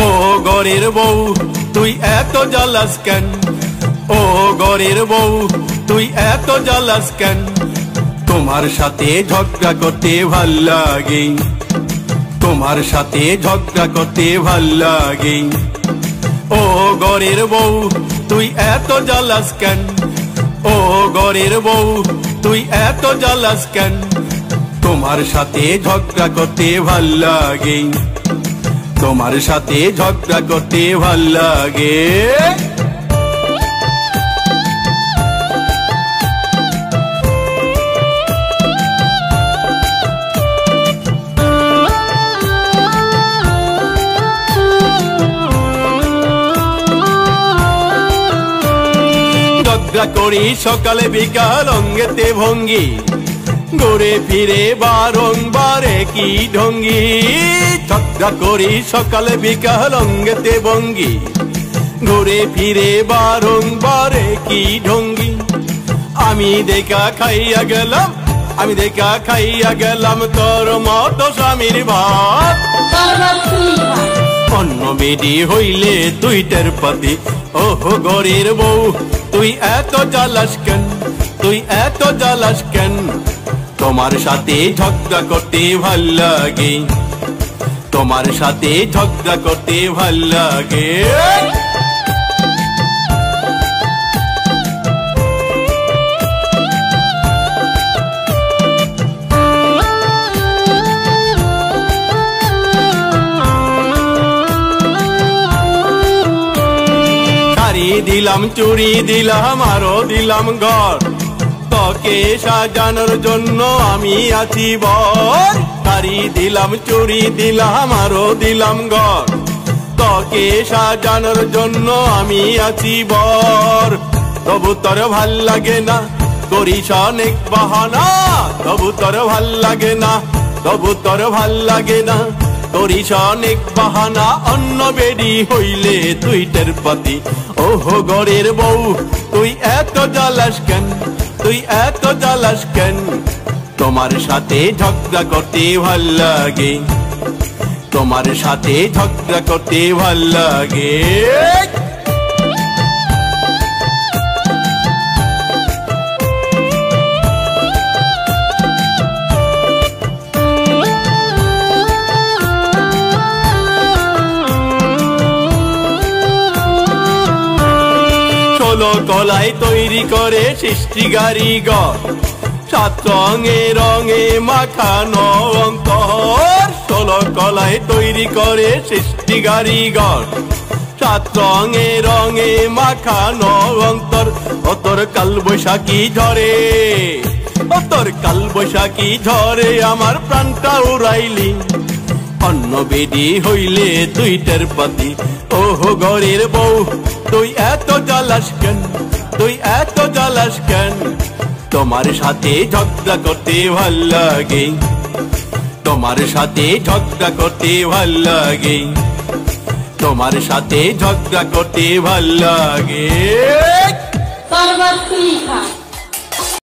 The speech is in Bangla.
ও ঘরের বউ তুই এত জ্বালাস কেন, ও ঘরের বউ তুই এত জ্বালাস কেন, তোমার সাথে ঝগড়া করতে ভাল লাগে, তোমার সাথে ঝগড়া করতে ভাল লাগে। ও ঘরের বউ তুই এত জ্বালাস কেন, ও ঘরের বউ তুই এত জ্বালাস কেন, তোমার সাথে ঝগড়া করতে ভাল লাগে, তোমার সাথে ঝগড়া করতে ভাল লাগে। ঝগড়া করি সকালে বিকাল অঙ্গেতে ভঙ্গি, ঘুরে ফিরে বারংবার কি ঢঙ্গি। ঝগড়া করি সকালে বিকাল অঙ্গেতে ভঙ্গি, ঘুরে ফিরে বারংবার কি ঢঙ্গি। আমি দেখা খাইয়া গেলাম, আমি দেখা খাইয়া গেলাম তোর মতো স্বামীর ভাত। অন্য বেডি হইলে তুই টের পাতি, ওহ ঘরের বউ তুই এত জ্বালাস কেন, তুই এত জ্বালাস কেন, তোমার সাথে ঝগড়া করতে ভাল লাগে, তোমার সাথে ঝগড়া করতে ভাল লাগে। দিলাম চুরি দিলাম আরো দিলাম ঘর, তোকে সাজানোর জন্য আমি আছি বর। শাড়ি দিলাম চুরি দিলাম আরো দিলাম ঘর, তোকে সাজানোর জন্য আমি আছি বর। তবু তোর ভাল লাগে না করিস অনেক বাহানা, তবু তোর ভাল লাগে না, তবু তোর ভাল লাগে না করিস অনেক বাহানা। অন্য বেডি হইলে তুই টের পাতি, ওহ ঘরের বউ তুই এত জ্বালাস কেন, তুই এত জ্বালাস কেন, তোমার সাথে ঝগড়া করতে ভাল লাগে, তোমার সাথে ঝগড়া করতে ভাল লাগে। কলাই তৈরি করে সৃষ্টি কারিগর, সাত রঙে রঙে মাখানো অন্তর। 16 কলাই তৈরি করে সৃষ্টি কারিগর, সাত রঙে রঙে মাখানো অন্তর। ও তোর কাল বৈশাখী ঝরে, ও তোর কাল বৈশাখী ঝরে আমার প্রাণটা উড়াইলি। অন্য বেডি হইলে তুই টের পাতি, ওহ ঘরের বউ তুই এত জ্বালাস কেন, তুই এত জ্বালাস কেন, তোমার সাথে ঝগড়া করতে ভাল লাগে, তোমার সাথে ঝগড়া করতে ভাল লাগে, তোমার সাথে ঝগড়া করতে ভাল লাগে।